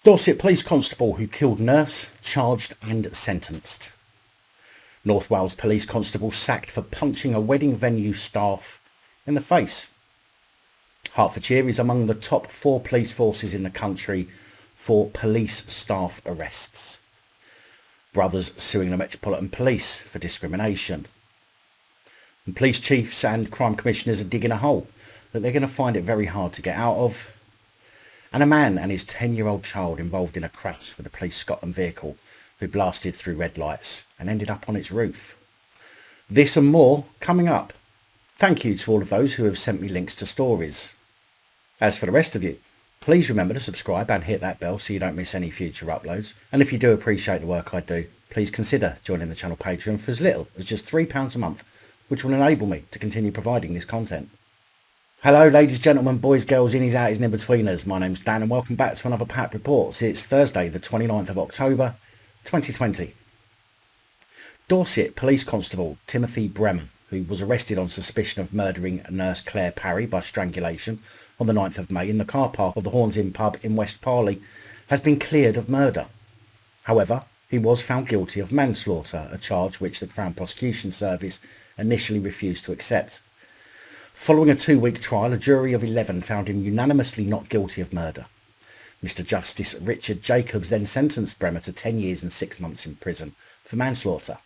Dorset police constable who killed nurse, charged and sentenced. North Wales police constable sacked for punching a wedding venue staff in the face. Hertfordshire is among the top 4 police forces in the country for police staff arrests. Brothers suing the Metropolitan Police for discrimination. And police chiefs and crime commissioners are digging a hole that they're going to find it very hard to get out of. And a man and his 10-year-old child involved in a crash with a police Scotland vehicle who blasted through red lights and ended up on its roof. This and more coming up. Thank you to all of those who have sent me links to stories. As for the rest of you, please remember to subscribe and hit that bell so you don't miss any future uploads. And if you do appreciate the work I do, please consider joining the channel Patreon for as little as just £3 a month, which will enable me to continue providing this content. Hello ladies, gentlemen, boys, girls, innies, outies and in-betweeners. My name's Dan and welcome back to another PAP Reports. It's Thursday the 29th of October 2020. Dorset police constable Timothy Bremer, who was arrested on suspicion of murdering nurse Claire Parry by strangulation on the 9th of May in the car park of the Horns Inn pub in West Parley, has been cleared of murder. However, he was found guilty of manslaughter, a charge which the Crown Prosecution Service initially refused to accept. Following a 2-week trial, a jury of 11 found him unanimously not guilty of murder. Mr Justice Richard Jacobs then sentenced Bremer to 10 years and 6 months in prison for manslaughter.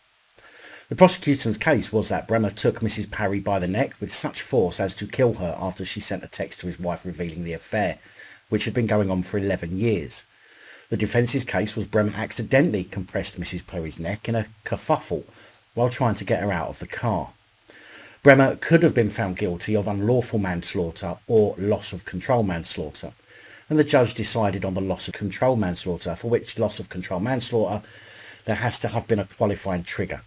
The prosecution's case was that Bremer took Mrs Parry by the neck with such force as to kill her after she sent a text to his wife revealing the affair, which had been going on for 11 years. The defence's case was Bremer accidentally compressed Mrs Parry's neck in a kerfuffle while trying to get her out of the car. Bremer could have been found guilty of unlawful manslaughter or loss of control manslaughter, and the judge decided on the loss of control manslaughter, for which loss of control manslaughter there has to have been a qualifying trigger.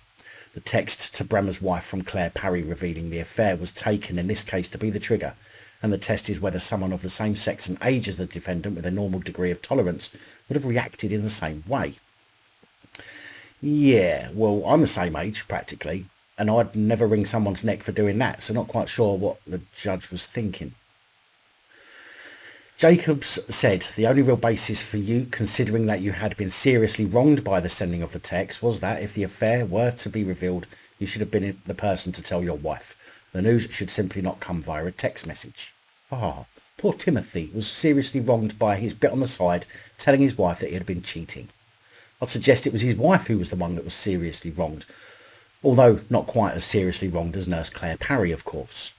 The text to Bremer's wife from Claire Parry revealing the affair was taken in this case to be the trigger, and the test is whether someone of the same sex and age as the defendant with a normal degree of tolerance would have reacted in the same way. Yeah, well, I'm the same age practically, and I'd never wring someone's neck for doing that, so not quite sure what the judge was thinking. Jacobs said the only real basis for you considering that you had been seriously wronged by the sending of the text was that if the affair were to be revealed, you should have been the person to tell your wife. The news should simply not come via a text message. Poor Timothy was seriously wronged by his bit on the side telling his wife that he had been cheating. I'd suggest it was his wife who was the one that was seriously wronged, although not quite as seriously wronged as nurse Claire Parry, of course.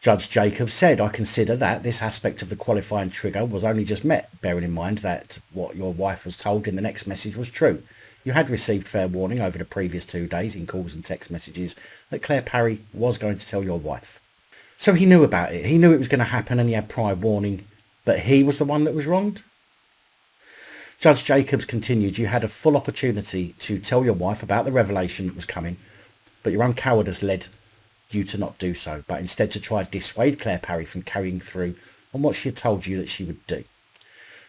Judge Jacobs said, I consider that this aspect of the qualifying trigger was only just met, bearing in mind that what your wife was told in the next message was true. You had received fair warning over the previous 2 days in calls and text messages that Claire Parry was going to tell your wife. So he knew about it. He knew it was going to happen and he had prior warning, but he was the one that was wronged? Judge Jacobs continued, you had a full opportunity to tell your wife about the revelation that was coming, but your own cowardice led you to not do so, but instead to try to dissuade Claire Parry from carrying through on what she had told you that she would do.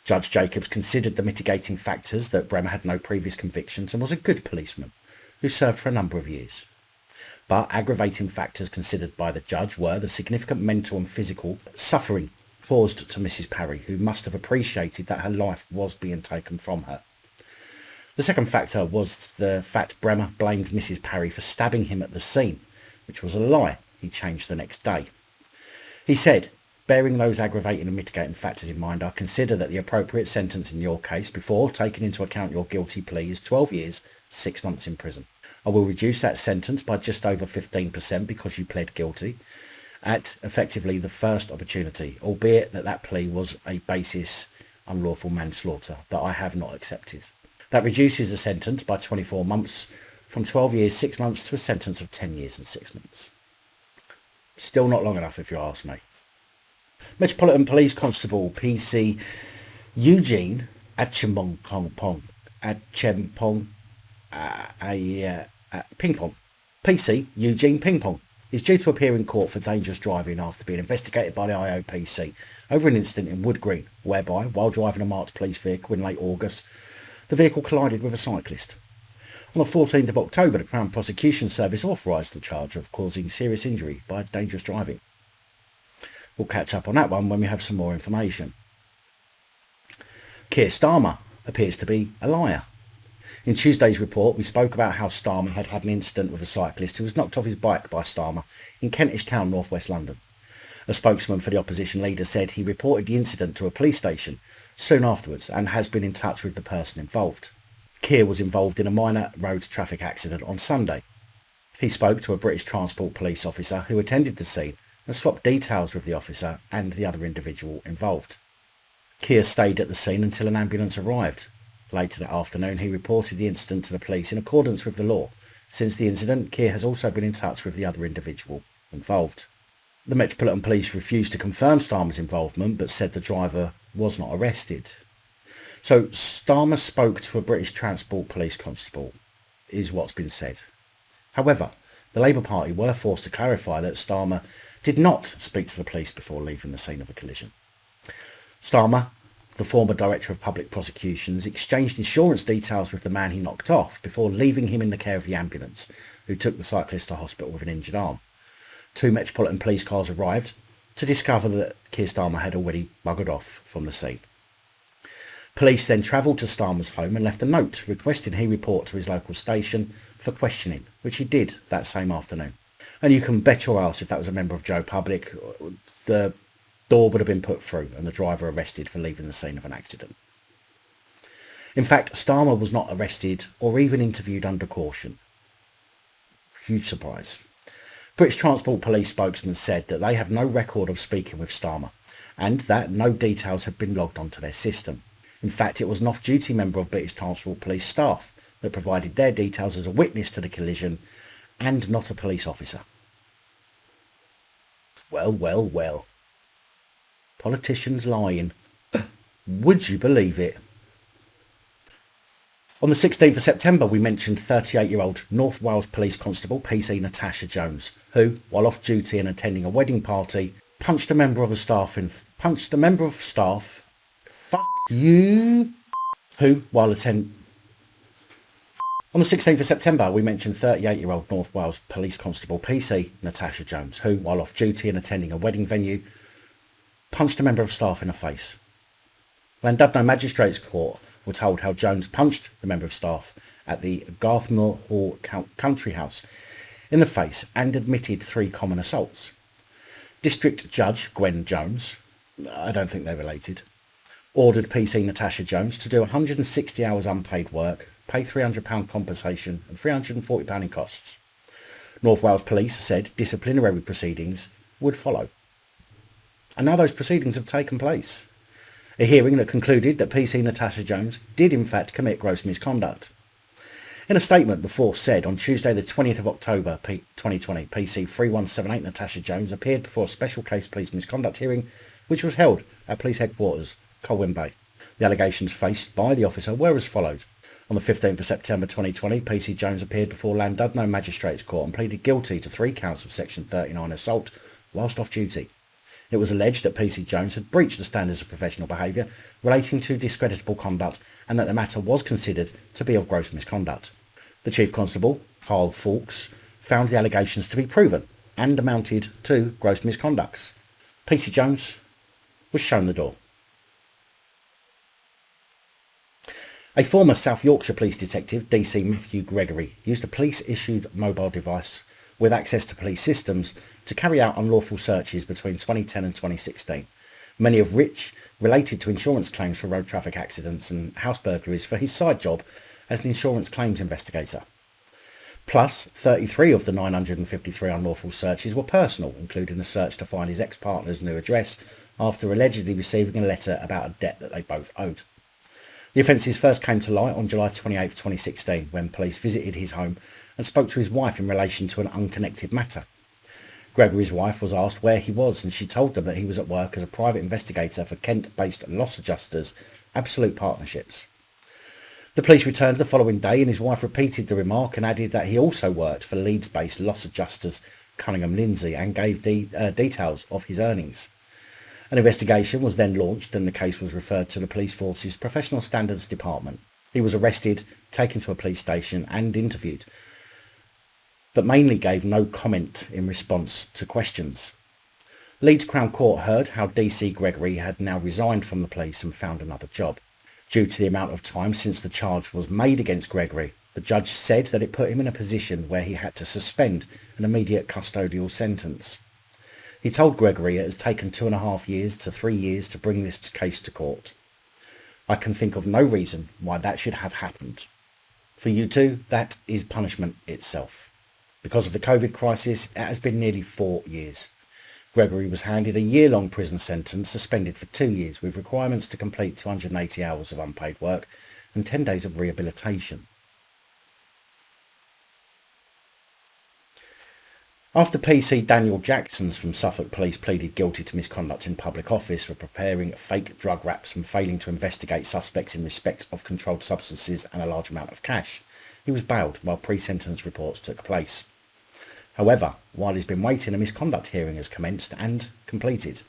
Judge Jacobs considered the mitigating factors that Bremer had no previous convictions and was a good policeman who served for a number of years. But aggravating factors considered by the judge were the significant mental and physical suffering caused to Mrs Parry, who must have appreciated that her life was being taken from her. The second factor was the fact Bremer blamed Mrs Parry for stabbing him at the scene, which was a lie he changed the next day. He said, bearing those aggravating and mitigating factors in mind, I consider that the appropriate sentence in your case, before taking into account your guilty plea, is 12 years, 6 months in prison. I will reduce that sentence by just over 15% because you pled guilty at effectively the first opportunity, albeit that plea was a basis unlawful manslaughter that I have not accepted. That reduces the sentence by 24 months from 12 years, 6 months to a sentence of 10 years and 6 months. Still not long enough if you ask me. Metropolitan Police Constable PC Eugene Ping-Pong PC Eugene Ping-Pong is due to appear in court for dangerous driving after being investigated by the IOPC over an incident in Wood Green, whereby, while driving a marked police vehicle in late August, the vehicle collided with a cyclist. On the 14th of October, the Crown Prosecution Service authorised the charge of causing serious injury by dangerous driving. We'll catch up on that one when we have some more information. Keir Starmer appears to be a liar. In Tuesday's report, we spoke about how Starmer had had an incident with a cyclist who was knocked off his bike by Starmer in Kentish Town, northwest London. A spokesman for the opposition leader said he reported the incident to a police station soon afterwards and has been in touch with the person involved. Keir was involved in a minor road traffic accident on Sunday. He spoke to a British Transport Police officer who attended the scene and swapped details with the officer and the other individual involved. Keir stayed at the scene until an ambulance arrived. Later that afternoon, he reported the incident to the police in accordance with the law. Since the incident, Keir has also been in touch with the other individual involved. The Metropolitan Police refused to confirm Starmer's involvement, but said the driver was not arrested. So Starmer spoke to a British Transport Police constable, is what's been said. However, the Labour Party were forced to clarify that Starmer did not speak to the police before leaving the scene of a collision. Starmer, the former Director of Public Prosecutions, exchanged insurance details with the man he knocked off before leaving him in the care of the ambulance, who took the cyclist to hospital with an injured arm. 2 Metropolitan Police cars arrived to discover that Keir Starmer had already buggered off from the scene. Police then travelled to Starmer's home and left a note requesting he report to his local station for questioning, which he did that same afternoon. And you can bet your ass if that was a member of Joe Public, the door would have been put through and the driver arrested for leaving the scene of an accident. In fact, Starmer was not arrested or even interviewed under caution. Huge surprise. British Transport Police spokesman said that they have no record of speaking with Starmer and that no details have been logged onto their system. In fact, it was an off-duty member of British Transport Police staff that provided their details as a witness to the collision and not a police officer. Well. Politicians lying. Would you believe it? On the 16th of September, we mentioned 38-year-old North Wales Police Constable PC Natasha Jones, who, while off duty and attending a wedding party, punched a member of staff. Fuck you. Who, while attending. On the 16th of September, we mentioned 38-year-old North Wales Police Constable PC Natasha Jones, who, while off duty and attending a wedding venue, punched a member of staff in the face. Llandudno Magistrates Court were told how Jones punched the member of staff at the Garthmore Hall Country House in the face and admitted 3 common assaults. District Judge Gwen Jones, I don't think they're related, ordered PC Natasha Jones to do 160 hours unpaid work, pay £300 compensation and £340 in costs. North Wales Police said disciplinary proceedings would follow. And now those proceedings have taken place. A hearing that concluded that PC Natasha Jones did in fact commit gross misconduct. In a statement, the force said on Tuesday the 20th of October 2020, PC 3178 Natasha Jones appeared before a special case police misconduct hearing which was held at police headquarters, Colwyn Bay. The allegations faced by the officer were as follows. On the 15th of September 2020, PC Jones appeared before Llandudno Magistrates Court and pleaded guilty to 3 counts of Section 39 assault whilst off duty. It was alleged that PC Jones had breached the standards of professional behaviour relating to discreditable conduct and that the matter was considered to be of gross misconduct. The Chief Constable, Carl Fawkes, found the allegations to be proven and amounted to gross misconducts. PC Jones was shown the door. A former South Yorkshire Police Detective, DC Matthew Gregory, used a police-issued mobile device with access to police systems to carry out unlawful searches between 2010 and 2016, many of which related to insurance claims for road traffic accidents and house burglaries for his side job as an insurance claims investigator. Plus, 33 of the 953 unlawful searches were personal, including a search to find his ex-partner's new address after allegedly receiving a letter about a debt that they both owed. The offences first came to light on July 28, 2016, when police visited his home and spoke to his wife in relation to an unconnected matter. Gregory's wife was asked where he was, and she told them that he was at work as a private investigator for Kent-based loss adjusters, Absolute Partnerships. The police returned the following day and his wife repeated the remark and added that he also worked for Leeds-based loss adjusters Cunningham Lindsay and gave details of his earnings. An investigation was then launched and the case was referred to the police force's Professional Standards Department. He was arrested, taken to a police station and interviewed, but mainly gave no comment in response to questions. Leeds Crown Court heard how DC Gregory had now resigned from the police and found another job. Due to the amount of time since the charge was made against Gregory, the judge said that it put him in a position where he had to suspend an immediate custodial sentence. He told Gregory it has taken 2.5 years to 3 years to bring this case to court. I can think of no reason why that should have happened. For you two, that is punishment itself. Because of the COVID crisis, it has been nearly 4 years. Gregory was handed a year-long prison sentence, suspended for 2 years, with requirements to complete 280 hours of unpaid work and 10 days of rehabilitation. After PC Daniel Jacksons from Suffolk Police pleaded guilty to misconduct in public office for preparing fake drug wraps and failing to investigate suspects in respect of controlled substances and a large amount of cash, he was bailed while pre-sentence reports took place. However, while he's been waiting, a misconduct hearing has commenced and completed.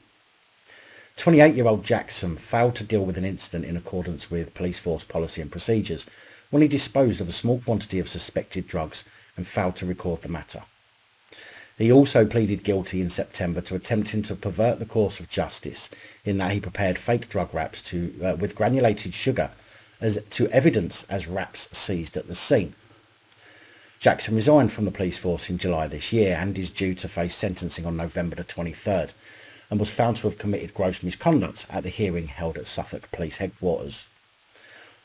28-year-old Jackson failed to deal with an incident in accordance with police force policy and procedures when he disposed of a small quantity of suspected drugs and failed to record the matter. He also pleaded guilty in September to attempting to pervert the course of justice in that he prepared fake drug wraps with granulated sugar to evidence as wraps seized at the scene. Jackson resigned from the police force in July this year and is due to face sentencing on November the 23rd and was found to have committed gross misconduct at the hearing held at Suffolk Police Headquarters.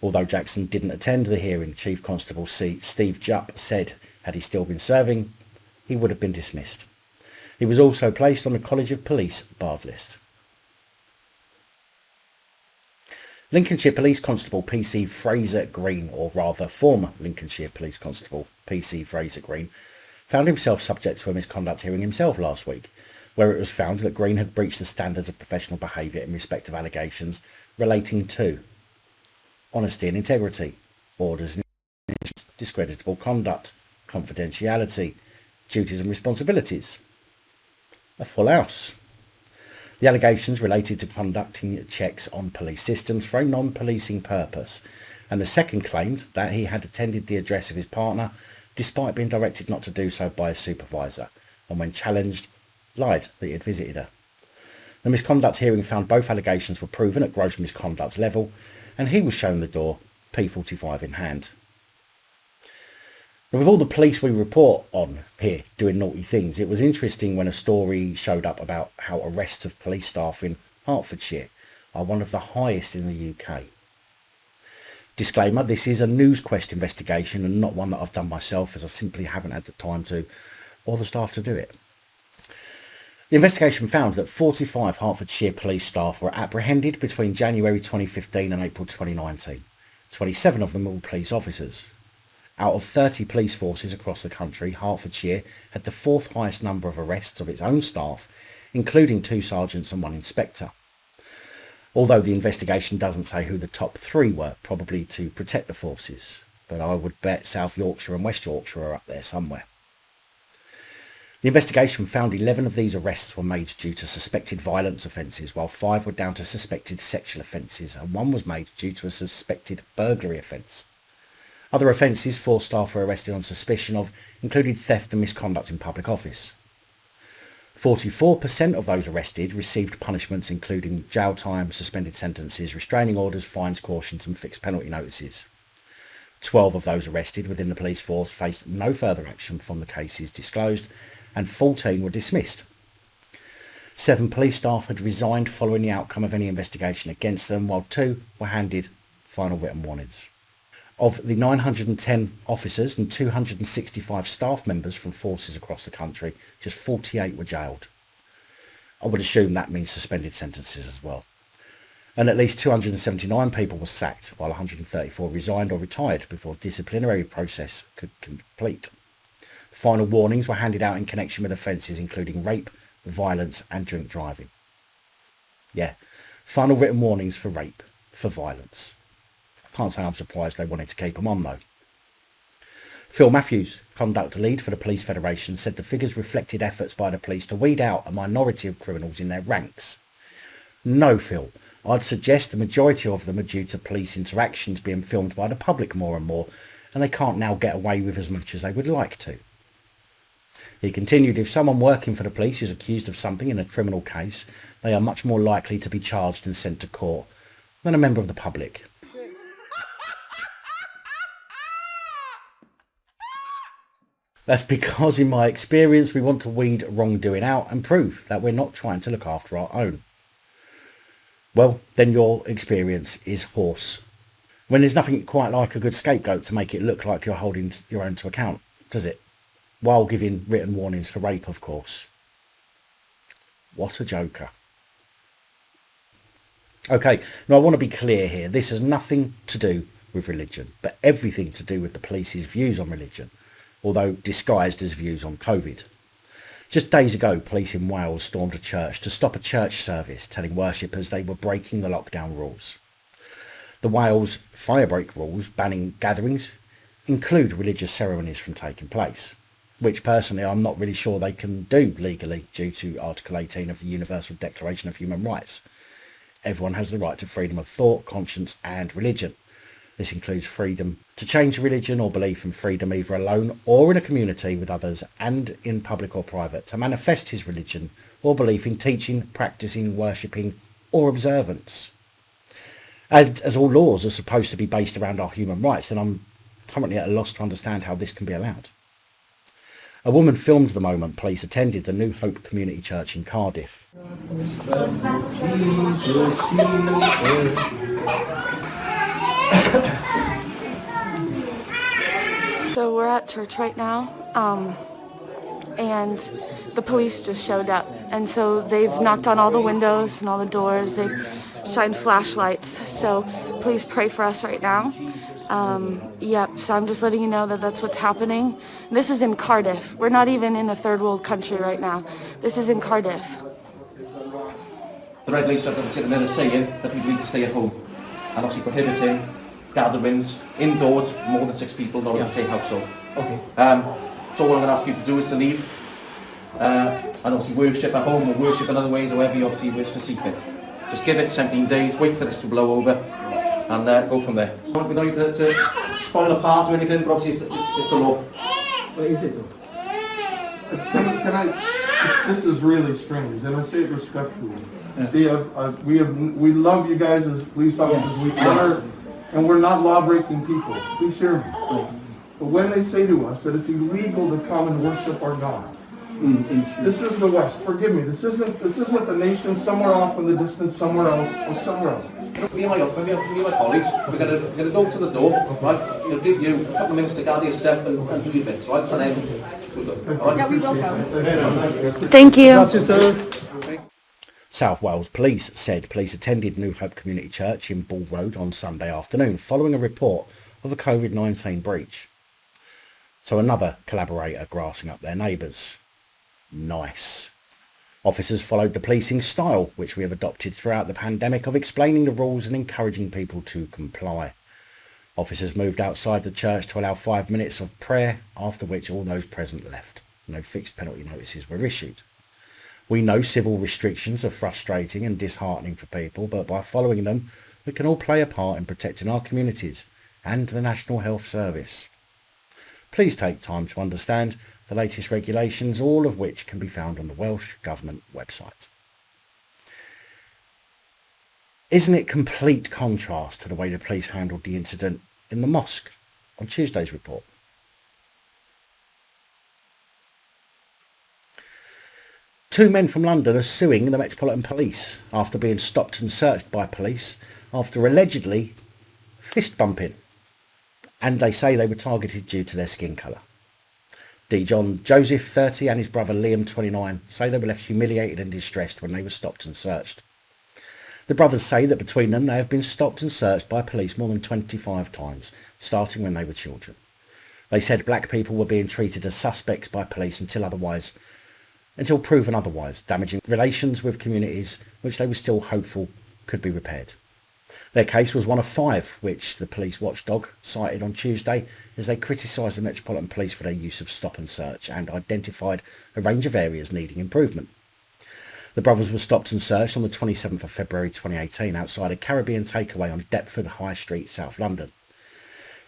Although Jackson didn't attend the hearing, Chief Constable Steve Jupp said had he still been serving, he would have been dismissed. He was also placed on the College of Police barred list. Lincolnshire Police Constable PC Fraser Green, or rather former Lincolnshire Police Constable PC Fraser Green, found himself subject to a misconduct hearing himself last week, where it was found that Green had breached the standards of professional behaviour in respect of allegations relating to honesty and integrity, orders and discreditable conduct, confidentiality, duties and responsibilities. A full house. The allegations related to conducting checks on police systems for a non-policing purpose, and the second claimed that he had attended the address of his partner despite being directed not to do so by his supervisor, and when challenged, lied that he had visited her. The misconduct hearing found both allegations were proven at gross misconduct level, and he was shown the door, P45 in hand. Now, with all the police we report on here doing naughty things, it was interesting when a story showed up about how arrests of police staff in Hertfordshire are one of the highest in the UK. Disclaimer, this is a NewsQuest investigation and not one that I've done myself, as I simply haven't had the time to or the staff to do it. The investigation found that 45 Hertfordshire police staff were apprehended between January 2015 and April 2019. 27 of them were police officers. Out of 30 police forces across the country, Hertfordshire had the fourth highest number of arrests of its own staff, including 2 sergeants and 1 inspector. Although the investigation doesn't say who the top 3 were, probably to protect the forces, but I would bet South Yorkshire and West Yorkshire are up there somewhere. The investigation found 11 of these arrests were made due to suspected violence offences, while 5 were down to suspected sexual offences, and 1 was made due to a suspected burglary offence. Other offences 4 staff were arrested on suspicion of included theft and misconduct in public office. 44% of those arrested received punishments including jail time, suspended sentences, restraining orders, fines, cautions and fixed penalty notices. 12 of those arrested within the police force faced no further action from the cases disclosed, and 14 were dismissed. 7 police staff had resigned following the outcome of any investigation against them, while 2 were handed final written warnings. Of the 910 officers and 265 staff members from forces across the country, just 48 were jailed. I would assume that means suspended sentences as well. And at least 279 people were sacked, while 134 resigned or retired before the disciplinary process could complete. Final warnings were handed out in connection with offences including rape, violence and drink driving. Yeah, final written warnings for rape, for violence. Can't say I'm surprised they wanted to keep them on though. Phil Matthews, conduct lead for the Police Federation, said the figures reflected efforts by the police to weed out a minority of criminals in their ranks. No, Phil, I'd suggest the majority of them are due to police interactions being filmed by the public more and more, and they can't now get away with as much as they would like to. He continued, if someone working for the police is accused of something in a criminal case, they are much more likely to be charged and sent to court than a member of the public. That's because, in my experience, we want to weed wrongdoing out and prove that we're not trying to look after our own. Well, then your experience is horse. When there's nothing quite like a good scapegoat to make it look like you're holding your own to account, does it? While giving written warnings for rape, of course. What a joker. Okay, now I want to be clear here. This has nothing to do with religion, but everything to do with the police's views on religion, although disguised as views on COVID. Just days ago, police in Wales stormed a church to stop a church service, telling worshippers they were breaking the lockdown rules. The Wales firebreak rules banning gatherings include religious ceremonies from taking place, which personally I'm not really sure they can do legally due to Article 18 of the Universal Declaration of Human Rights. Everyone has the right to freedom of thought, conscience and religion. This includes freedom to change religion or belief, and freedom either alone or in a community with others, and in public or private, to manifest his religion or belief in teaching, practicing, worshipping or observance. And as all laws are supposed to be based around our human rights, then I'm currently at a loss to understand how this can be allowed. A woman filmed the moment police attended the New Hope Community Church in Cardiff. So we're at church right now, and the police just showed up. And so they've knocked on all the windows and all the doors. They've shined flashlights. So please pray for us right now. So I'm just letting you know that that's what's happening. This is in Cardiff. We're not even in a third world country right now. This is in Cardiff. The regulations are sitting there saying that people need to stay at home, and obviously prohibiting gatherings indoors, more than 6 people, not to take household. Okay. So what I'm going to ask you to do is to leave, and obviously worship at home or worship in other ways, however you obviously wish to see fit. Just give it 17 days, wait for this to blow over, and go from there. We don't need to spoil a part or anything, but obviously it's the law. What is it though? Can I, this is really strange, and I say it respectfully. Yeah. See, we love you guys as police officers, we honor, and we're not law-breaking people. Please hear me. But when they say to us that it's illegal to come and worship our God, this is the West. Forgive me. This isn't the nation somewhere off in the distance, somewhere else, or somewhere else. Me and my colleagues, we're gonna go to the door, right? We'll give you a couple of minutes to gather your step and do your bits, right? And then we'll go. All right? Yeah, we will go. Thank you. South Wales Police said police attended New Hope Community Church in Ball Road on Sunday afternoon following a report of a COVID-19 breach. So another collaborator grassing up their neighbours. Nice. Officers followed the policing style, which we have adopted throughout the pandemic, of explaining the rules and encouraging people to comply. Officers moved outside the church to allow 5 minutes of prayer, after which all those present left. No fixed penalty notices were issued. We know civil restrictions are frustrating and disheartening for people, but by following them, we can all play a part in protecting our communities and the National Health Service. Please take time to understand the latest regulations, all of which can be found on the Welsh Government website. Isn't it complete contrast to the way the police handled the incident in the mosque on Tuesday's report? Two men from London are suing the Metropolitan Police after being stopped and searched by police after allegedly fist bumping. And they say they were targeted due to their skin colour. John Joseph, 30, and his brother Liam, 29, say they were left humiliated and distressed when they were stopped and searched. The brothers say that between them they have been stopped and searched by police more than 25 times, starting when they were children. They said black people were being treated as suspects by police until proven otherwise, damaging relations with communities which they were still hopeful could be repaired. Their case was one of 5 which the police watchdog cited on Tuesday as they criticised the Metropolitan Police for their use of stop and search and identified a range of areas needing improvement. The brothers were stopped and searched on the 27th of February 2018 outside a Caribbean takeaway on Deptford High Street, South London.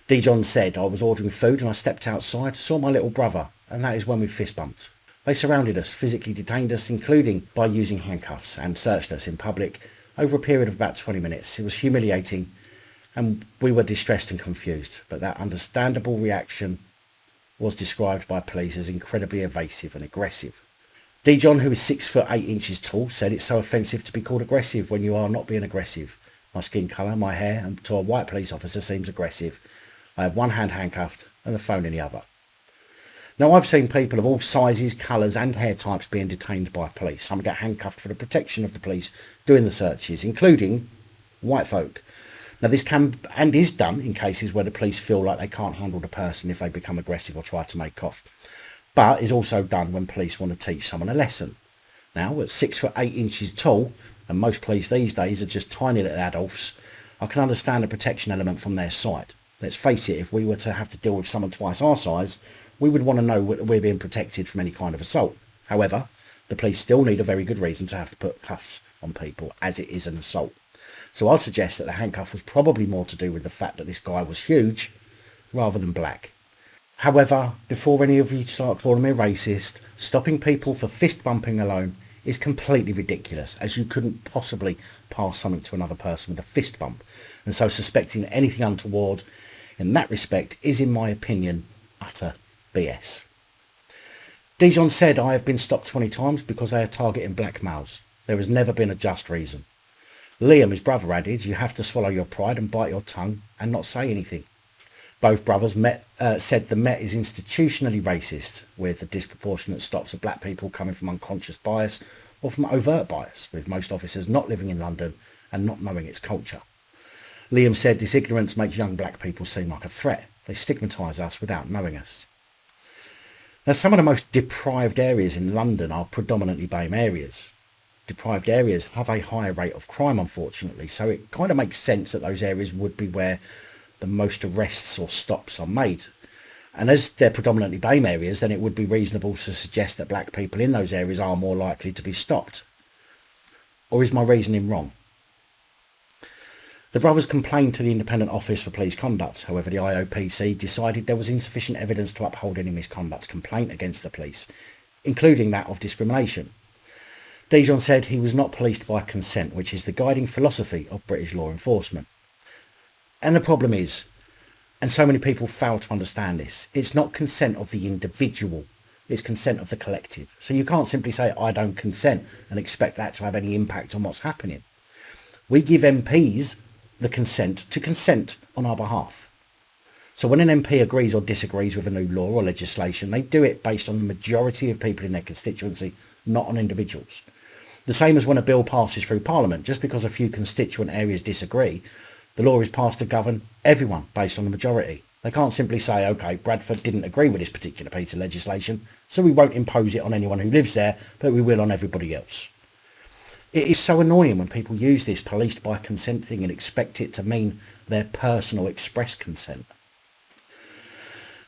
John said, "I was ordering food and I stepped outside, saw my little brother, and that is when we fist bumped. They surrounded us, physically detained us, including by using handcuffs, and searched us in public over a period of about 20 minutes. It was humiliating and we were distressed and confused, but that understandable reaction was described by police as incredibly evasive and aggressive. D. John, who is 6'8" tall, said it's so offensive to be called aggressive when you are not being aggressive. My skin colour, my hair, and to a white police officer seems aggressive. I have one hand handcuffed and the phone in the other. Now, I've seen people of all sizes, colours and hair types being detained by police. Some get handcuffed for the protection of the police doing the searches, including white folk. Now, this can and is done in cases where the police feel like they can't handle the person if they become aggressive or try to make off. But is also done when police want to teach someone a lesson. Now, at 6'8" tall, and most police these days are just tiny little adults, I can understand the protection element from their side. Let's face it, if we were to have to deal with someone twice our size, we would want to know that we're being protected from any kind of assault. However, the police still need a very good reason to have to put cuffs on people, as it is an assault. So I'll suggest that the handcuff was probably more to do with the fact that this guy was huge rather than black. However, before any of you start calling me racist, stopping people for fist bumping alone is completely ridiculous, as you couldn't possibly pass something to another person with a fist bump. And so suspecting anything untoward in that respect is, in my opinion, utter BS. Dijon said, I have been stopped 20 times because they are targeting black males. There has never been a just reason. Liam, his brother, added, you have to swallow your pride and bite your tongue and not say anything. Both brothers said the Met is institutionally racist, with the disproportionate stops of black people coming from unconscious bias or from overt bias, with most officers not living in London and not knowing its culture. Liam said this ignorance makes young black people seem like a threat. They stigmatise us without knowing us. Now, some of the most deprived areas in London are predominantly BAME areas. Deprived areas have a higher rate of crime, unfortunately, so it kind of makes sense that those areas would be where the most arrests or stops are made. And as they're predominantly BAME areas, then it would be reasonable to suggest that black people in those areas are more likely to be stopped. Or is my reasoning wrong? The brothers complained to the Independent Office for Police Conduct. However, the IOPC decided there was insufficient evidence to uphold any misconduct complaint against the police, including that of discrimination. Dijon said he was not policed by consent, which is the guiding philosophy of British law enforcement. And the problem is, and so many people fail to understand this, it's not consent of the individual, it's consent of the collective. So you can't simply say, I don't consent, and expect that to have any impact on what's happening. We give MPs the consent to consent on our behalf. So when an MP agrees or disagrees with a new law or legislation, they do it based on the majority of people in their constituency, not on individuals. The same as when a bill passes through Parliament. Just because a few constituent areas disagree, the law is passed to govern everyone based on the majority. They can't simply say, OK, Bradford didn't agree with this particular piece of legislation, so we won't impose it on anyone who lives there, but we will on everybody else. It is so annoying when people use this policed by consent thing and expect it to mean their personal express consent.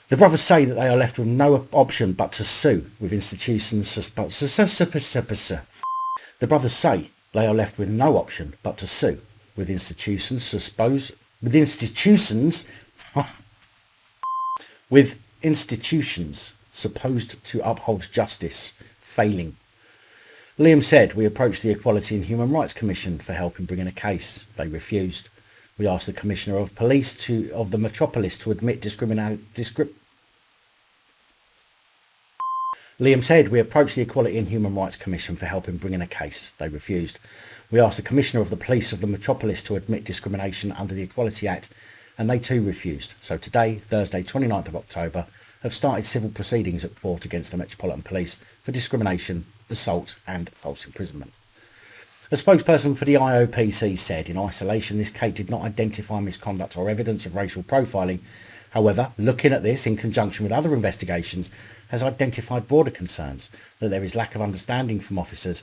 The brothers say that they are left with no option but to sue with institutions. The brothers say they are left with no option but to sue with institutions supposed to uphold justice failing. Liam said, we approached the Equality and Human Rights Commission for help in bringing a case. They refused. We asked the Commissioner of Police of the Metropolis to admit Liam said, we approached the Equality and Human Rights Commission for help in bringing a case. They refused. We asked the Commissioner of the Police of the Metropolis to admit discrimination under the Equality Act, and they too refused. So today, Thursday 29th of October, have started civil proceedings at court against the Metropolitan Police for discrimination, assault and false imprisonment. A spokesperson for the IOPC said, in isolation, this case did not identify misconduct or evidence of racial profiling. However, looking at this in conjunction with other investigations has identified broader concerns that there is lack of understanding from officers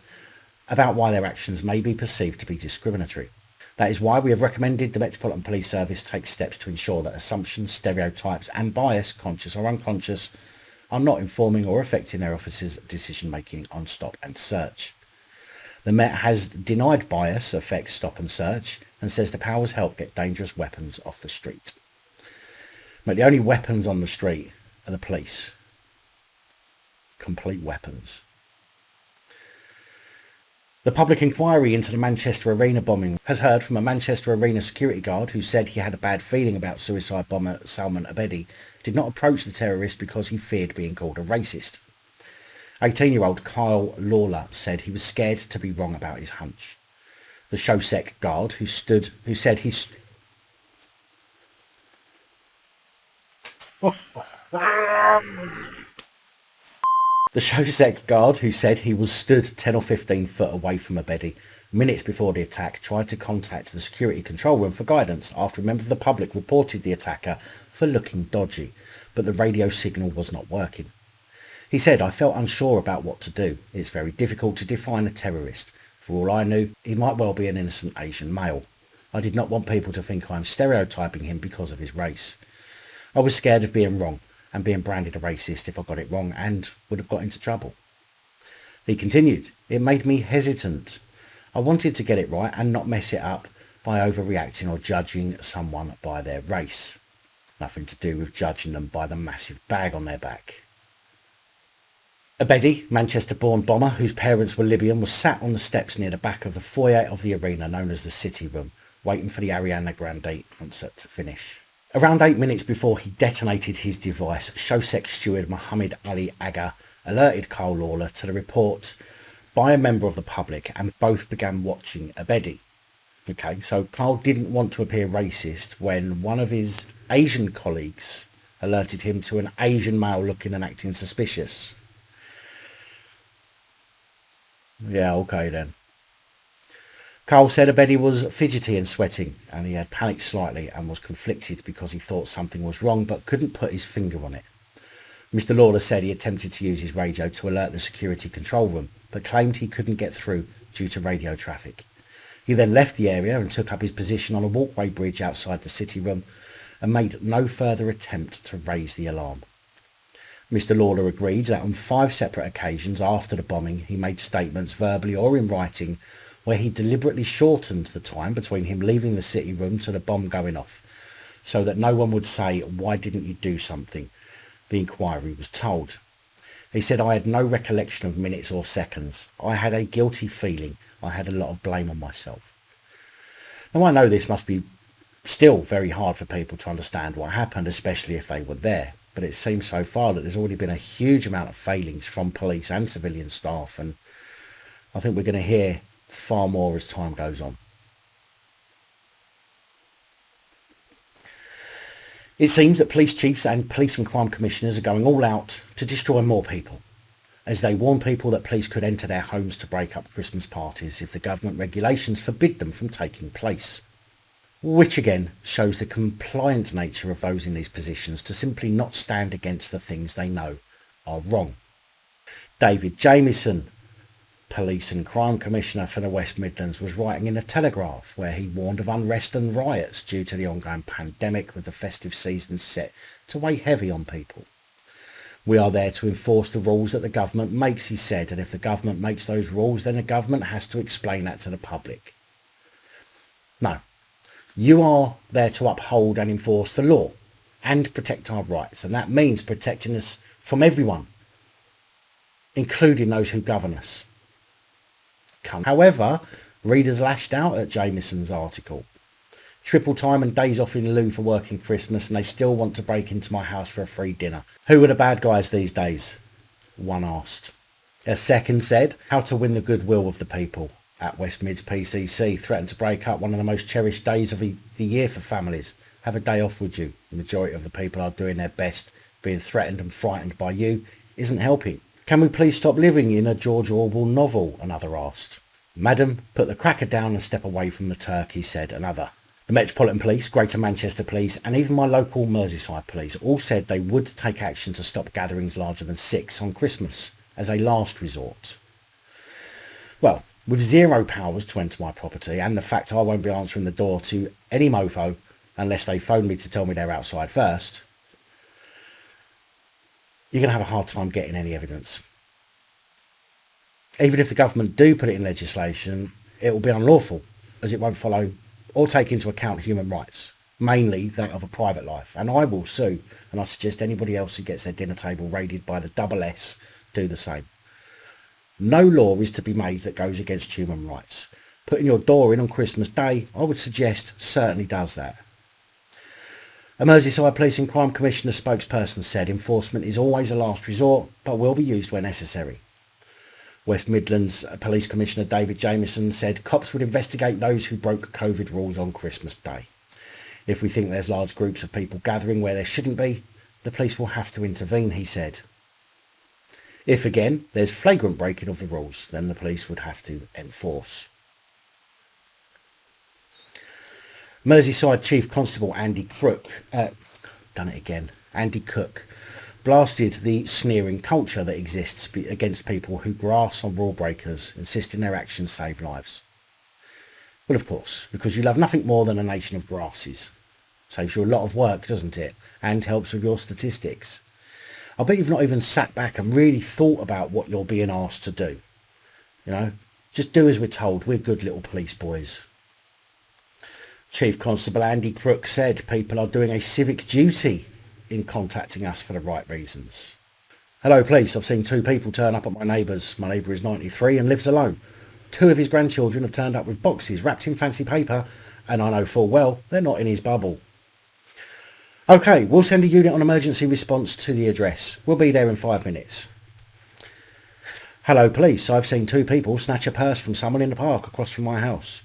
about why their actions may be perceived to be discriminatory. That is why we have recommended the Metropolitan Police Service take steps to ensure that assumptions, stereotypes and bias, conscious or unconscious, are not informing or affecting their officers' decision-making on stop and search. The Met has denied bias affects stop and search and says the powers help get dangerous weapons off the street. But the only weapons on the street are the police. Complete weapons. The public inquiry into the Manchester Arena bombing has heard from a Manchester Arena security guard who said he had a bad feeling about suicide bomber Salman Abedi did not approach the terrorist because he feared being called a racist. 18-year-old Kyle Lawler said he was scared to be wrong about his hunch. The Shosek guard who said he The Shosek guard, who said he was stood 10 or 15 foot away from Abedi minutes before the attack, tried to contact the security control room for guidance after a member of the public reported the attacker for looking dodgy, but the radio signal was not working. He said, "I felt unsure about what to do. It's very difficult to define a terrorist. For all I knew, he might well be an innocent Asian male. I did not want people to think I am stereotyping him because of his race. I was scared of being wrong and being branded a racist if I got it wrong and would have got into trouble." He continued, "It made me hesitant. I wanted to get it right and not mess it up by overreacting or judging someone by their race. Nothing to do with judging them by the massive bag on their back." Abedi, Manchester-born bomber whose parents were Libyan, was sat on the steps near the back of the foyer of the arena known as the City Room, waiting for the Ariana Grande concert to finish. Around 8 minutes before he detonated his device, Shosek steward Mohammed Ali Aga alerted Kyle Lawler to the report by a member of the public and both began watching Abedi. Okay, so Kyle didn't want to appear racist when one of his Asian colleagues alerted him to an Asian male looking and acting suspicious. Yeah, okay then. Carl said Abedi was fidgety and sweating, and he had panicked slightly and was conflicted because he thought something was wrong but couldn't put his finger on it. Mr. Lawler said he attempted to use his radio to alert the security control room, but claimed he couldn't get through due to radio traffic. He then left the area and took up his position on a walkway bridge outside the City Room and made no further attempt to raise the alarm. Mr. Lawler agreed that on 5 separate occasions after the bombing he made statements verbally or in writing where he deliberately shortened the time between him leaving the City Room to the bomb going off, so that no one would say, "Why didn't you do something?" the inquiry was told. He said, "I had no recollection of minutes or seconds. I had a guilty feeling. I had a lot of blame on myself." Now I know this must be still very hard for people to understand what happened, especially if they were there. But it seems so far that there's already been a huge amount of failings from police and civilian staff, and I think we're going to hear far more as time goes on. It seems that police chiefs and police and crime commissioners are going all out to destroy more people, as they warn people that police could enter their homes to break up Christmas parties if the government regulations forbid them from taking place. Which again shows the compliant nature of those in these positions to simply not stand against the things they know are wrong. David Jamieson, Police and Crime Commissioner for the West Midlands, was writing in the Telegraph where he warned of unrest and riots due to the ongoing pandemic, with the festive season set to weigh heavy on people. "We are there to enforce the rules that the government makes," he said, "and if the government makes those rules, then the government has to explain that to the public." No. You are there to uphold and enforce the law and protect our rights, and that means protecting us from everyone, including those who govern us. However, readers lashed out at Jamieson's article. "Triple time and days off in lieu for working Christmas, and they still want to break into my house for a free dinner. Who are the bad guys these days?" one asked. A second said, "How to win the goodwill of the people. At West Mids PCC threatened to break up one of the most cherished days of the year for families. Have a day off, would you? The majority of the people are doing their best. Being threatened and frightened by you isn't helping. Can we please stop living in a George Orwell novel?" another asked. "Madam, put the cracker down and step away from the turkey," said another. The Metropolitan Police, Greater Manchester Police and even my local Merseyside Police all said they would take action to stop gatherings larger than 6 on Christmas as a last resort. Well, with zero powers to enter my property and the fact I won't be answering the door to any mofo unless they phone me to tell me they're outside first, you're going to have a hard time getting any evidence. Even if the government do put it in legislation, it will be unlawful, as it won't follow or take into account human rights, mainly that of a private life. And I will sue, and I suggest anybody else who gets their dinner table raided by the double S do the same. No law is to be made that goes against human rights. Putting your door in on Christmas Day, I would suggest, certainly does that. A Merseyside Police and Crime Commissioner spokesperson said enforcement is always a last resort, but will be used where necessary. West Midlands Police Commissioner David Jamieson said cops would investigate those who broke COVID rules on Christmas Day. If we think there's large groups of people gathering where there shouldn't be, the police will have to intervene, he said. If again there's flagrant breaking of the rules, then the police would have to enforce. Merseyside Chief Constable Andy Cook blasted the sneering culture that exists against people who grass on rule breakers, insisting their actions save lives. Well, of course, because you love nothing more than a nation of grasses. Saves you a lot of work, doesn't it? And helps with your statistics. I bet you've not even sat back and really thought about what you're being asked to do. You know, just do as we're told. We're good little police boys. Chief Constable Andy Crook said people are doing a civic duty in contacting us for the right reasons. Hello police, I've seen 2 people turn up at my neighbour's. My neighbour is 93 and lives alone. 2 of his grandchildren have turned up with boxes wrapped in fancy paper, and I know full well they're not in his bubble. OK, we'll send a unit on emergency response to the address. We'll be there in 5 minutes. Hello police, I've seen 2 people snatch a purse from someone in the park across from my house.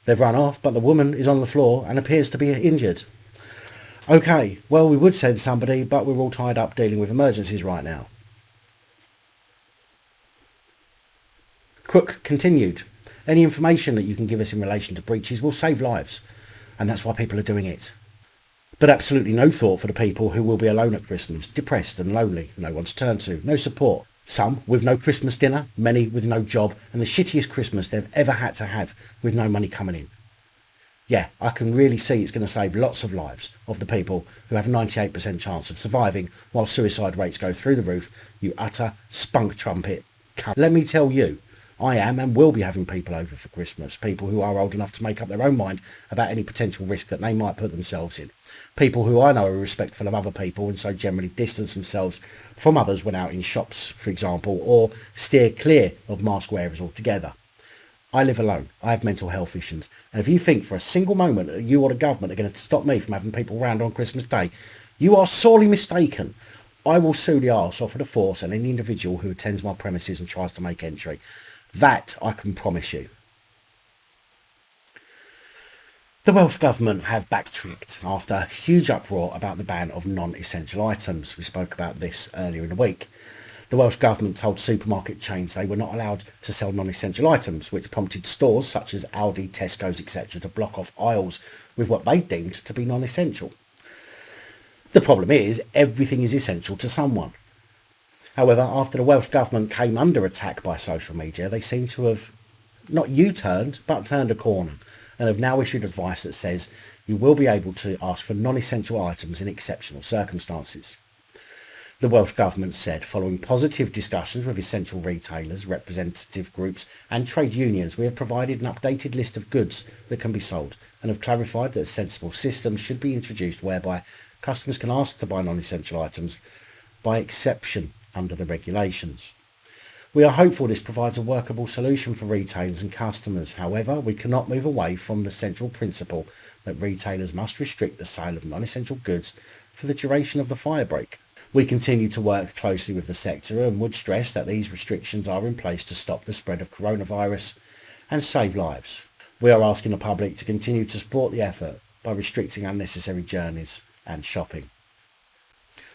They've run off, but the woman is on the floor and appears to be injured. OK, well, we would send somebody, but we're all tied up dealing with emergencies right now. Crook continued, any information that you can give us in relation to breaches will save lives, and that's why people are doing it. But absolutely no thought for the people who will be alone at Christmas, depressed and lonely, no one to turn to, no support. Some with no Christmas dinner, many with no job, and the shittiest Christmas they've ever had to have with no money coming in. Yeah, I can really see it's going to save lots of lives of the people who have a 98% chance of surviving while suicide rates go through the roof, you utter spunk trumpet cunt. Let me tell you, I am and will be having people over for Christmas, people who are old enough to make up their own mind about any potential risk that they might put themselves in. People who I know are respectful of other people and so generally distance themselves from others when out in shops, for example, or steer clear of mask wearers altogether. I live alone. I have mental health issues. And if you think for a single moment that you or the government are going to stop me from having people round on Christmas Day, you are sorely mistaken. I will sue the arse off of the force and any individual who attends my premises and tries to make entry. That I can promise you. The Welsh Government have backtracked after a huge uproar about the ban of non-essential items. We spoke about this earlier in the week. The Welsh Government told supermarket chains they were not allowed to sell non-essential items, which prompted stores such as Aldi, Tesco's, etc. to block off aisles with what they deemed to be non-essential. The problem is, everything is essential to someone. However, after the Welsh Government came under attack by social media, they seem to have not U-turned, but turned a corner, and have now issued advice that says you will be able to ask for non-essential items in exceptional circumstances. The Welsh Government said, following positive discussions with essential retailers, representative groups and trade unions, we have provided an updated list of goods that can be sold and have clarified that a sensible system should be introduced whereby customers can ask to buy non-essential items by exception under the regulations. We are hopeful this provides a workable solution for retailers and customers. However, we cannot move away from the central principle that retailers must restrict the sale of non-essential goods for the duration of the fire break. We continue to work closely with the sector and would stress that these restrictions are in place to stop the spread of coronavirus and save lives. We are asking the public to continue to support the effort by restricting unnecessary journeys and shopping.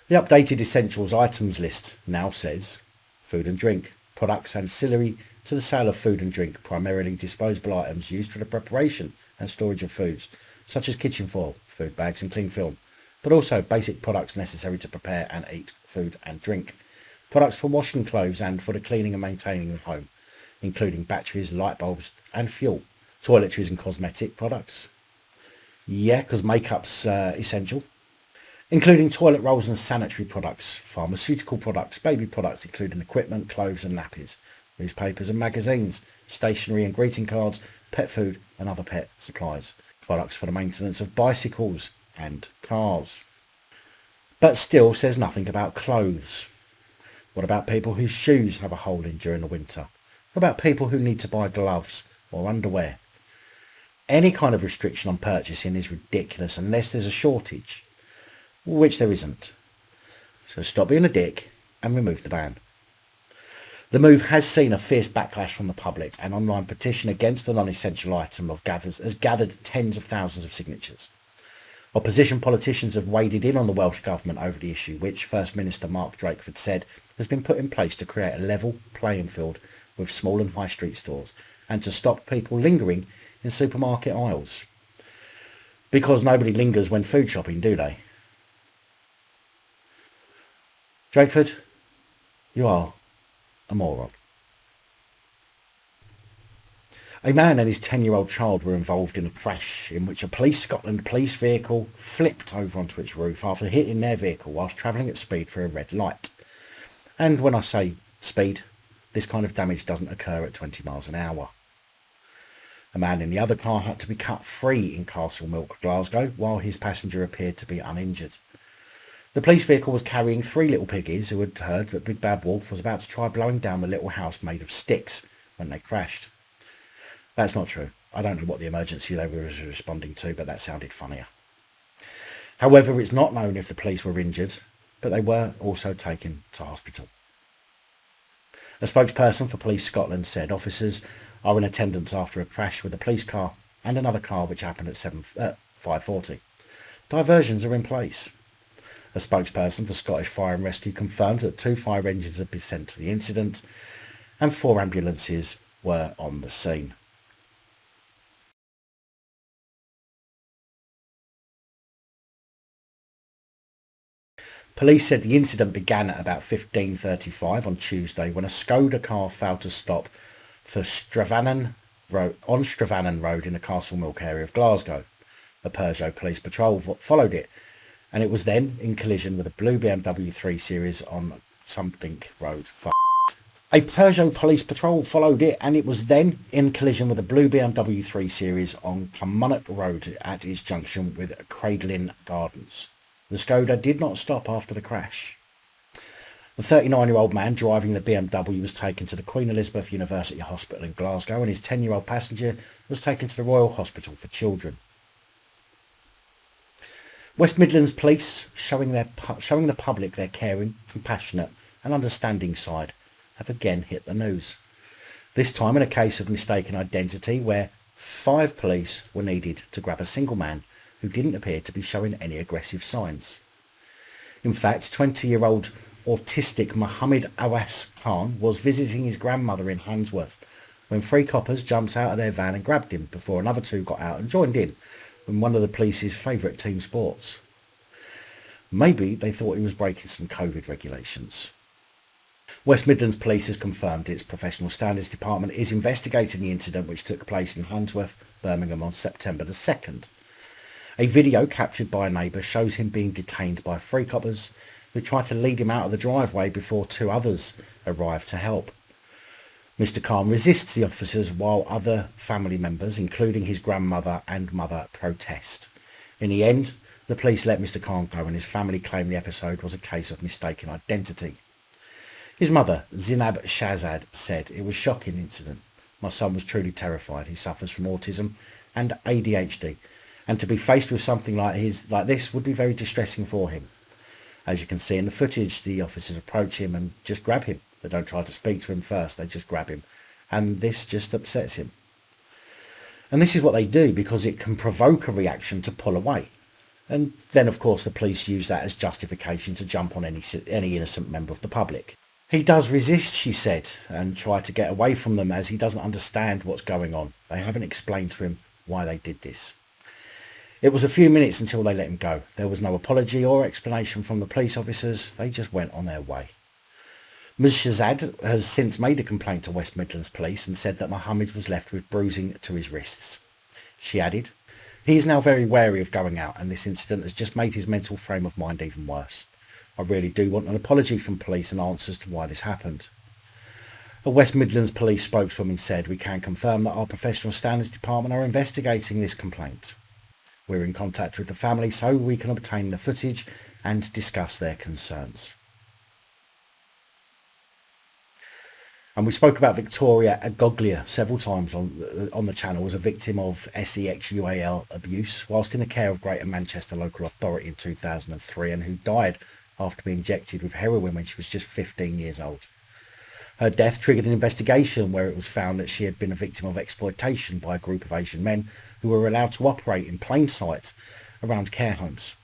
The updated essentials items list now says food and drink, products ancillary to the sale of food and drink, primarily disposable items used for the preparation and storage of foods, such as kitchen foil, food bags and cling film, but also basic products necessary to prepare and eat food and drink, products for washing clothes and for the cleaning and maintaining of home, including batteries, light bulbs and fuel, toiletries and cosmetic products. Yeah, because makeup's essential. Including toilet rolls and sanitary products, pharmaceutical products, baby products including equipment, clothes and nappies, newspapers and magazines, stationery and greeting cards, pet food and other pet supplies, products for the maintenance of bicycles and cars. But still says nothing about clothes. What about people whose shoes have a hole in during the winter? What about people who need to buy gloves or underwear? Any kind of restriction on purchasing is ridiculous unless there's a shortage, which there isn't. So stop being a dick and remove the ban. The move has seen a fierce backlash from the public. An online petition against the non-essential item has gathered tens of thousands of signatures. Opposition politicians have waded in on the Welsh Government over the issue, which First Minister Mark Drakeford said has been put in place to create a level playing field with small and high street stores and to stop people lingering in supermarket aisles. Because nobody lingers when food shopping, do they? Drakeford, you are a moron. A man and his 10-year-old child were involved in a crash in which a Police Scotland police vehicle flipped over onto its roof after hitting their vehicle whilst travelling at speed through a red light. And when I say speed, this kind of damage doesn't occur at 20 miles an hour. A man in the other car had to be cut free in Castlemilk, Glasgow, while his passenger appeared to be uninjured. The police vehicle was carrying 3 little piggies who had heard that Big Bad Wolf was about to try blowing down the little house made of sticks when they crashed. That's not true. I don't know what the emergency they were responding to, but that sounded funnier. However, it's not known if the police were injured, but they were also taken to hospital. A spokesperson for Police Scotland said officers are in attendance after a crash with a police car and another car which happened at 5:40. Diversions are in place. A spokesperson for Scottish Fire and Rescue confirmed that 2 fire engines had been sent to the incident and 4 ambulances were on the scene. Police said the incident began at about 15:35 on Tuesday when a Skoda car failed to stop for Stravanen Road in the Castlemilk area of Glasgow. A Peugeot police patrol followed it, and it was then in collision with a blue BMW 3 Series on something road. A Peugeot police patrol followed it, and it was then in collision with a blue BMW 3 Series on Kilmarnock Road at its junction with Cradlin Gardens. The Skoda did not stop after the crash. The 39-year-old man driving the BMW was taken to the Queen Elizabeth University Hospital in Glasgow, and his 10-year-old passenger was taken to the Royal Hospital for Children. West Midlands Police, showing the public their caring, compassionate and understanding side, have again hit the news. This time in a case of mistaken identity where 5 police were needed to grab a single man who didn't appear to be showing any aggressive signs. In fact, 20-year-old autistic Mohammed Awas Khan was visiting his grandmother in Handsworth when 3 coppers jumped out of their van and grabbed him before another 2 got out and joined in one of the police's favourite team sports. Maybe they thought he was breaking some COVID regulations. West Midlands Police has confirmed its Professional Standards Department is investigating the incident which took place in Handsworth, Birmingham on September the 2nd. A video captured by a neighbour shows him being detained by 3 coppers who tried to lead him out of the driveway before 2 others arrived to help. Mr. Khan resists the officers while other family members, including his grandmother and mother, protest. In the end, the police let Mr. Khan go and his family claimed the episode was a case of mistaken identity. His mother, Zinab Shahzad, said, "It was a shocking incident. My son was truly terrified. He suffers from autism and ADHD. And to be faced with something like this would be very distressing for him. As you can see in the footage, the officers approach him and just grab him. They don't try to speak to him first, they just grab him. And this just upsets him. And this is what they do because it can provoke a reaction to pull away. And then, of course, the police use that as justification to jump on any innocent member of the public. He does resist," she said, "and try to get away from them as he doesn't understand what's going on. They haven't explained to him why they did this." It was a few minutes until they let him go. There was no apology or explanation from the police officers. They just went on their way. Ms. Shahzad has since made a complaint to West Midlands Police and said that Mohammed was left with bruising to his wrists. She added, "He is now very wary of going out, and this incident has just made his mental frame of mind even worse. I really do want an apology from police and answers to why this happened." A West Midlands Police spokeswoman said, "We can confirm that our Professional Standards Department are investigating this complaint. We're in contact with the family so we can obtain the footage and discuss their concerns." And we spoke about Victoria Agoglia several times on the channel as a victim of SEXUAL abuse whilst in the care of Greater Manchester Local Authority in 2003, and who died after being injected with heroin when she was just 15 years old. Her death triggered an investigation where it was found that she had been a victim of exploitation by a group of Asian men who were allowed to operate in plain sight around care homes.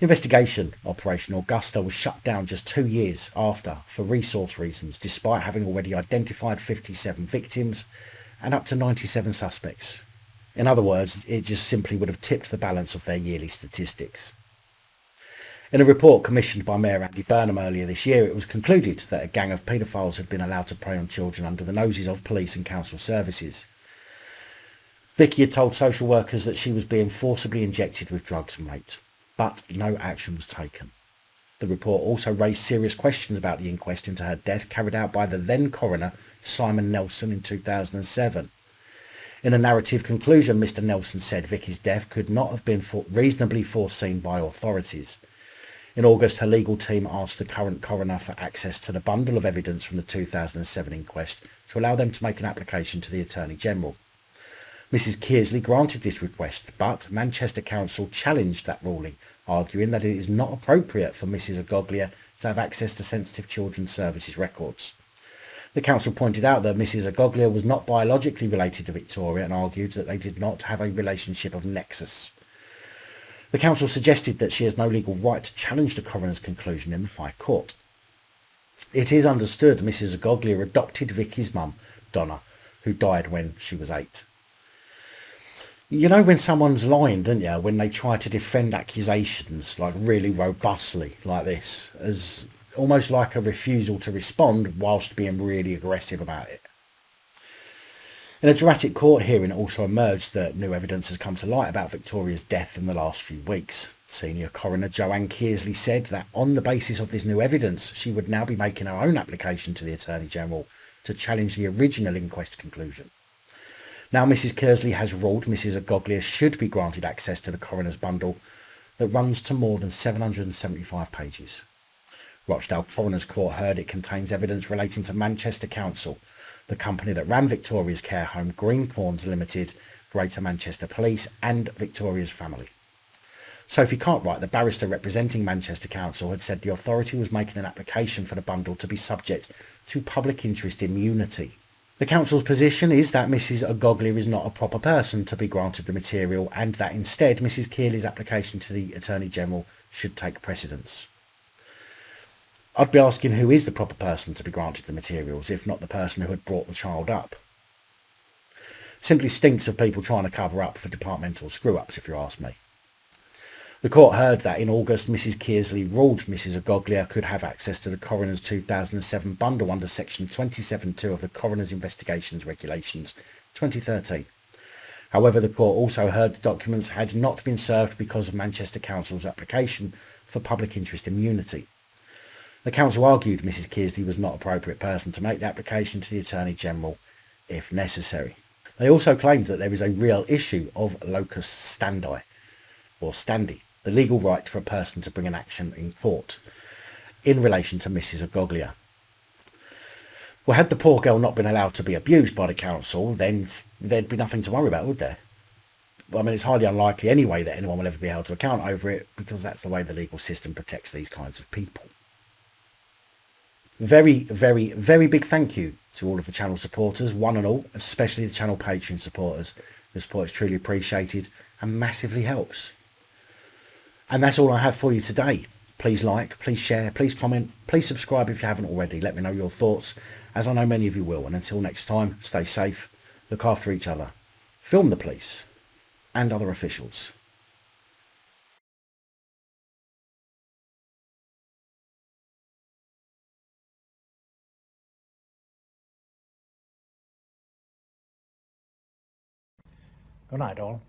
The investigation, Operation Augusta, was shut down just 2 years after for resource reasons, despite having already identified 57 victims and up to 97 suspects. In other words, it just simply would have tipped the balance of their yearly statistics. In a report commissioned by Mayor Andy Burnham earlier this year, it was concluded that a gang of paedophiles had been allowed to prey on children under the noses of police and council services. Vicky had told social workers that she was being forcibly injected with drugs and raped, but no action was taken. The report also raised serious questions about the inquest into her death carried out by the then coroner Simon Nelson in 2007. In a narrative conclusion, Mr Nelson said Vicky's death could not have been reasonably foreseen by authorities. In August, her legal team asked the current coroner for access to the bundle of evidence from the 2007 inquest to allow them to make an application to the Attorney General. Mrs Kearsley granted this request, but Manchester Council challenged that ruling, arguing that it is not appropriate for Mrs Agoglia to have access to sensitive children's services records. The council pointed out that Mrs Agoglia was not biologically related to Victoria and argued that they did not have a relationship of nexus. The council suggested that she has no legal right to challenge the coroner's conclusion in the High Court. It is understood Mrs Agoglia adopted Vicky's mum, Donna, who died when she was 8. You know when someone's lying, don't you, when they try to defend accusations like really robustly like this, as almost like a refusal to respond whilst being really aggressive about it. In a dramatic court hearing, it also emerged that new evidence has come to light about Victoria's death in the last few weeks. Senior coroner Joanne Kearsley said that on the basis of this new evidence, she would now be making her own application to the Attorney General to challenge the original inquest conclusion. Now Mrs Kearsley has ruled Mrs Agoglia should be granted access to the coroner's bundle that runs to more than 775 pages. Rochdale Coroner's Court heard it contains evidence relating to Manchester Council, the company that ran Victoria's care home Greencorns Limited, Greater Manchester Police and Victoria's family. Sophie Cartwright, the barrister representing Manchester Council, had said the authority was making an application for the bundle to be subject to public interest immunity. The council's position is that Mrs Agoglia is not a proper person to be granted the material and that instead Mrs Kearsley's application to the Attorney General should take precedence. I'd be asking who is the proper person to be granted the materials, if not the person who had brought the child up. Simply stinks of people trying to cover up for departmental screw-ups, if you ask me. The court heard that in August, Mrs Kearsley ruled Mrs Agoglia could have access to the coroner's 2007 bundle under section 27.2 of the Coroner's Investigations Regulations 2013. However, the court also heard the documents had not been served because of Manchester Council's application for public interest immunity. The council argued Mrs Kearsley was not an appropriate person to make the application to the Attorney General if necessary. They also claimed that there is a real issue of locus standi, or standi, the legal right for a person to bring an action in court in relation to Mrs Agoglia. Well, had the poor girl not been allowed to be abused by the council, then there'd be nothing to worry about, would there? I mean, it's highly unlikely anyway that anyone will ever be held to account over it, because that's the way the legal system protects these kinds of people. Very, very, very big thank you to all of the channel supporters, one and all, especially the channel Patreon supporters. The support is truly appreciated and massively helps. And that's all I have for you today. Please like, please share, please comment, please subscribe if you haven't already. Let me know your thoughts, as I know many of you will. And until next time, stay safe, look after each other, film the police and other officials. Good night, darling.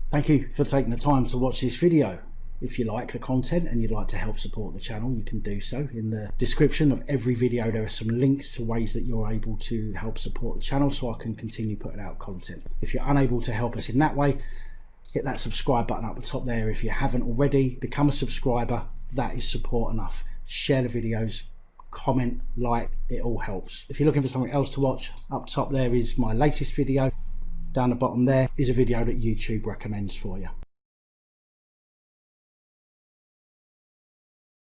Thank you for taking the time to watch this video. If you like the content and you'd like to help support the channel, you can do so. In the description of every video there are some links to ways that you're able to help support the channel so I can continue putting out content. If you're unable to help us in that way, hit that subscribe button up the top there. If you haven't already, become a subscriber. That is support enough. Share the videos, comment, like, it all helps. If you're looking for something else to watch, up top there is my latest video. Down the bottom there is a video that YouTube recommends for you.